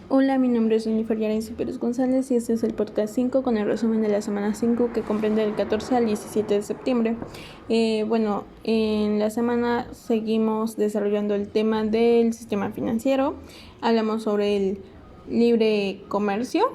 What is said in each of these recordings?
Hola, mi nombre es Jennifer Yarensi Pérez González y este es el podcast 5 con el resumen de la semana 5 que comprende del 14 al 17 de septiembre. En la semana seguimos desarrollando el tema del sistema financiero. Hablamos sobre el libre comercio,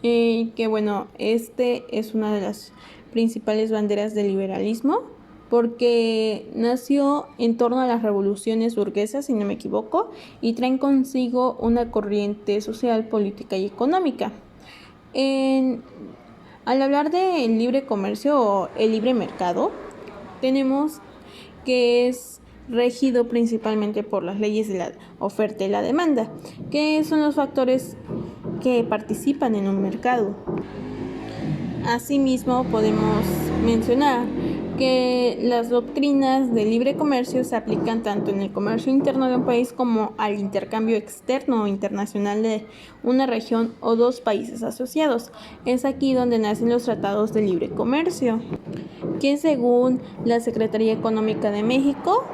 este es una de las principales banderas del liberalismo porque nació en torno a las revoluciones burguesas, si no me equivoco, y traen consigo una corriente social, política y económica. Al hablar del libre comercio o el libre mercado, tenemos que es regido principalmente por las leyes de la oferta y la demanda, que son los factores que participan en un mercado. Asimismo, podemos mencionar que las doctrinas de libre comercio se aplican tanto en el comercio interno de un país como al intercambio externo o internacional de una región o dos países asociados. Es aquí donde nacen los tratados de libre comercio, que según la Secretaría Económica de México,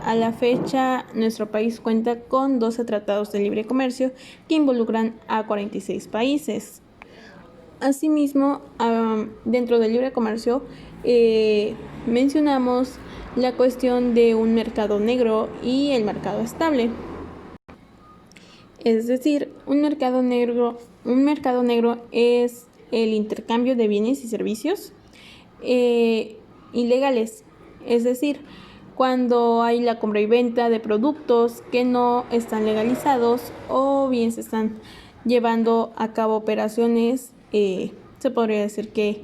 a la fecha nuestro país cuenta con 12 tratados de libre comercio que involucran a 46 países. Asimismo, dentro del libre comercio mencionamos la cuestión de un mercado negro y el mercado estable. Es decir, un mercado negro es el intercambio de bienes y servicios ilegales, es decir, cuando hay la compra y venta de productos que no están legalizados o bien se están llevando a cabo operaciones, se podría decir que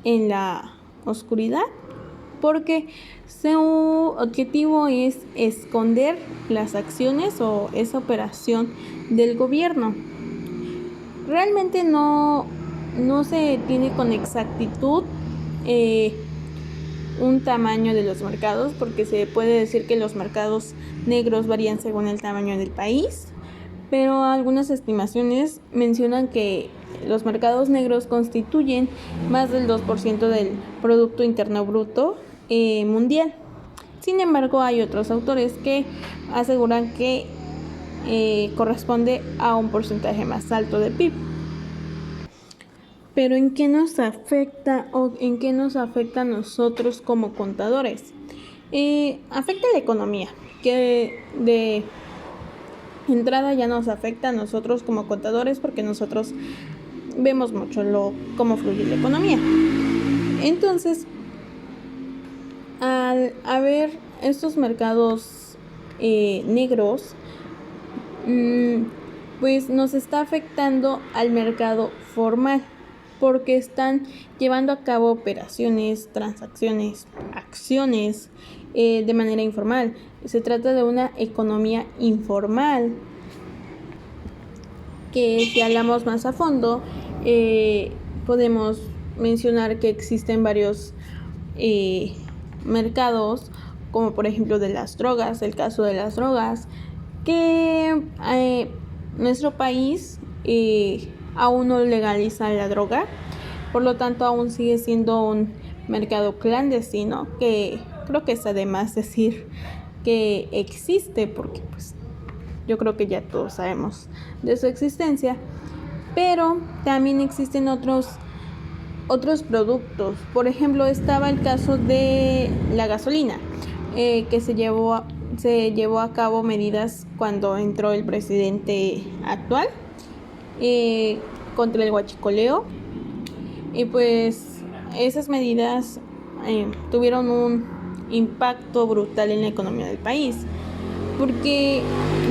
en la oscuridad, porque su objetivo es esconder las acciones o esa operación del gobierno. Realmente no se tiene con exactitud un tamaño de los mercados, porque se puede decir que los mercados negros varían según el tamaño del país, pero algunas estimaciones mencionan que los mercados negros constituyen más del 2% del Producto Interno Bruto mundial. Sin embargo, hay otros autores que aseguran que corresponde a un porcentaje más alto del PIB. Pero ¿en qué nos afecta a nosotros como contadores? Afecta a la economía, que de entrada ya nos afecta a nosotros como contadores porque nosotros vemos mucho cómo fluye la economía. Entonces, al haber estos mercados negros, pues nos está afectando al mercado formal, porque están llevando a cabo operaciones, transacciones, acciones de manera informal. Se trata de una economía informal, que si hablamos más a fondo, podemos mencionar que existen varios mercados, como por ejemplo de las drogas, el caso de las drogas, que nuestro país aún no legaliza la droga, por lo tanto aún sigue siendo un mercado clandestino, que creo que es además decir que existe, porque pues yo creo que ya todos sabemos de su existencia, pero también existen otros productos. Por ejemplo, estaba el caso de la gasolina, que se llevó a cabo medidas cuando entró el presidente actual contra el huachicoleo, y pues esas medidas tuvieron un impacto brutal en la economía del país, porque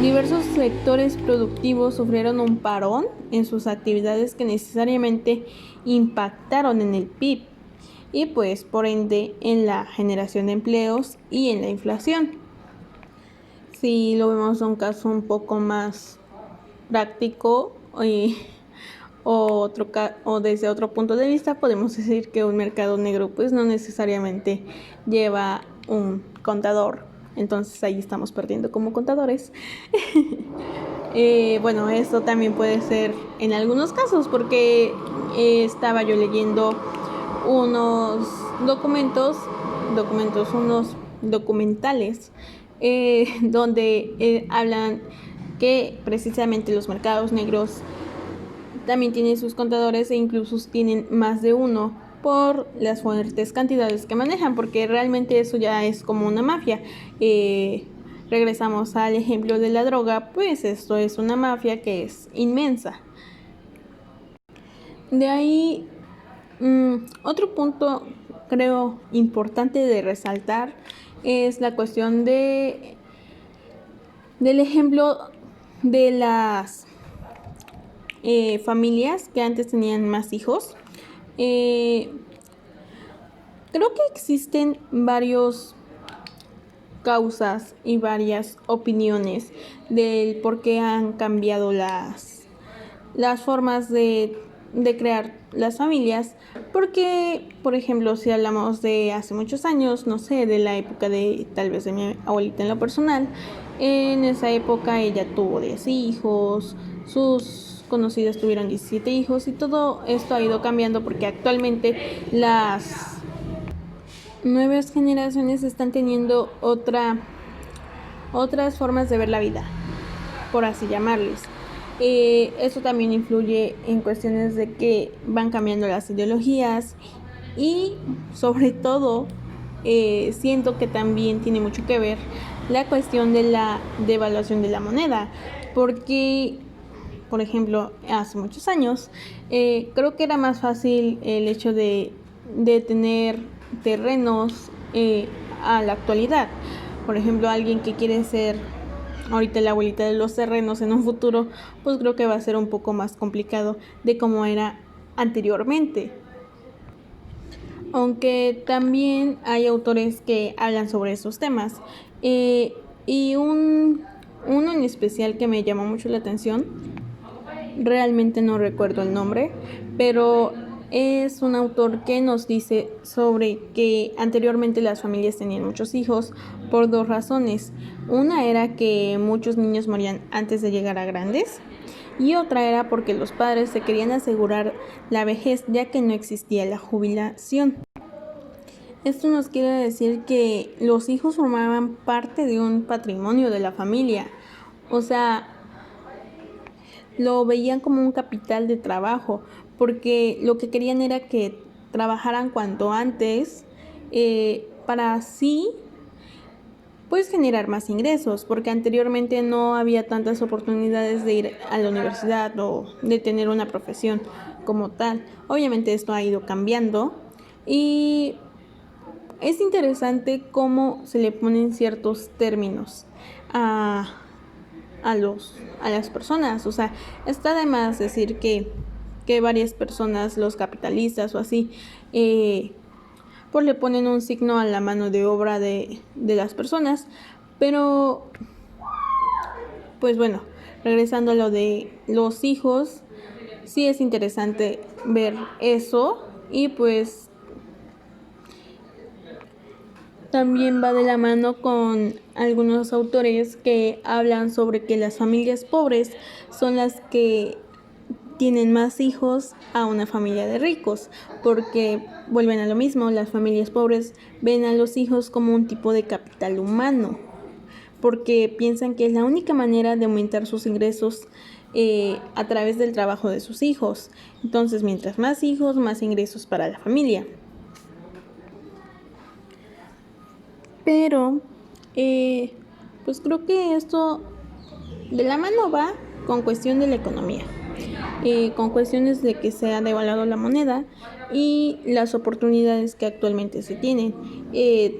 diversos sectores productivos sufrieron un parón en sus actividades que necesariamente impactaron en el PIB y pues por ende en la generación de empleos y en la inflación. Si lo vemos en un caso un poco más práctico o desde otro punto de vista, podemos decir que un mercado negro pues no necesariamente lleva un contador, entonces ahí estamos perdiendo como contadores. Esto también puede ser en algunos casos, porque estaba yo leyendo unos documentales donde hablan que precisamente los mercados negros también tienen sus contadores e incluso tienen más de uno por las fuertes cantidades que manejan, porque realmente eso ya es como una mafia. Regresamos al ejemplo de la droga, pues esto es una mafia que es inmensa. De ahí, otro punto creo importante de resaltar es la cuestión del ejemplo de las familias que antes tenían más hijos. Creo que existen varios causas y varias opiniones del por qué han cambiado las formas de crear las familias, porque por ejemplo si hablamos de hace muchos años, no sé, de la época de tal vez de mi abuelita en lo personal, en esa época ella tuvo 10 hijos, sus conocidas tuvieron 17 hijos y todo esto ha ido cambiando porque actualmente las nuevas generaciones están teniendo otras formas de ver la vida, por así llamarles. Eso también influye en cuestiones de que van cambiando las ideologías y sobre todo siento que también tiene mucho que ver la cuestión de la devaluación de la moneda, porque por ejemplo hace muchos años creo que era más fácil el hecho de tener terrenos a la actualidad. Por ejemplo, alguien que quiere ser ahorita la abuelita de los terrenos en un futuro, pues creo que va a ser un poco más complicado de como era anteriormente. Aunque también hay autores que hablan sobre esos temas. Y uno en especial que me llamó mucho la atención, realmente no recuerdo el nombre, pero es un autor que nos dice sobre que anteriormente las familias tenían muchos hijos por dos razones. Una era que muchos niños morían antes de llegar a grandes y otra era porque los padres se querían asegurar la vejez ya que no existía la jubilación. Esto nos quiere decir que los hijos formaban parte de un patrimonio de la familia, o sea, lo veían como un capital de trabajo, porque lo que querían era que trabajaran cuanto antes para así pues generar más ingresos, porque anteriormente no había tantas oportunidades de ir a la universidad o de tener una profesión como tal. Obviamente esto ha ido cambiando y es interesante cómo se le ponen ciertos términos a las personas. O sea, está de más decir que varias personas, los capitalistas o así, pues le ponen un signo a la mano de obra de las personas. Pero, pues bueno, regresando a lo de los hijos, sí es interesante ver eso y pues también va de la mano con algunos autores que hablan sobre que las familias pobres son las que tienen más hijos a una familia de ricos, porque vuelven a lo mismo, las familias pobres ven a los hijos como un tipo de capital humano, porque piensan que es la única manera de aumentar sus ingresos a través del trabajo de sus hijos. Entonces, mientras más hijos, más ingresos para la familia. Pero, pues creo que esto de la mano va con cuestión de la economía, con cuestiones de que se ha devaluado la moneda y las oportunidades que actualmente se tienen.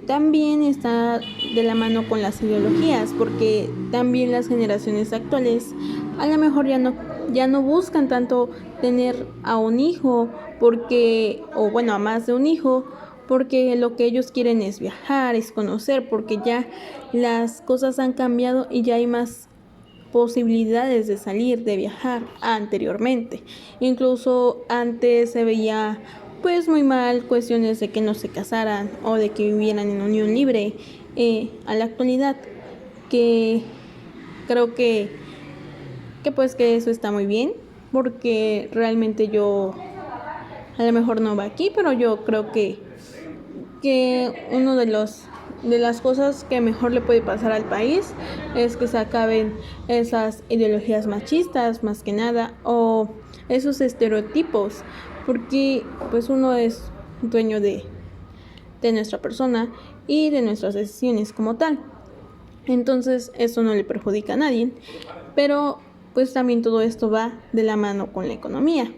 También está de la mano con las ideologías, porque también las generaciones actuales a lo mejor ya no buscan tanto tener a un hijo, porque, o bueno, a más de un hijo, porque lo que ellos quieren es viajar, es conocer, porque ya las cosas han cambiado y ya hay más posibilidades de salir, de viajar anteriormente. Incluso antes se veía pues muy mal cuestiones de que no se casaran o de que vivieran en unión libre. A la actualidad que creo que pues que eso está muy bien, porque realmente yo a lo mejor no va aquí, pero yo creo que uno de los de las cosas que mejor le puede pasar al país es que se acaben esas ideologías machistas, más que nada, o esos estereotipos, porque pues uno es dueño de nuestra persona y de nuestras decisiones como tal. Entonces eso no le perjudica a nadie, pero pues también todo esto va de la mano con la economía.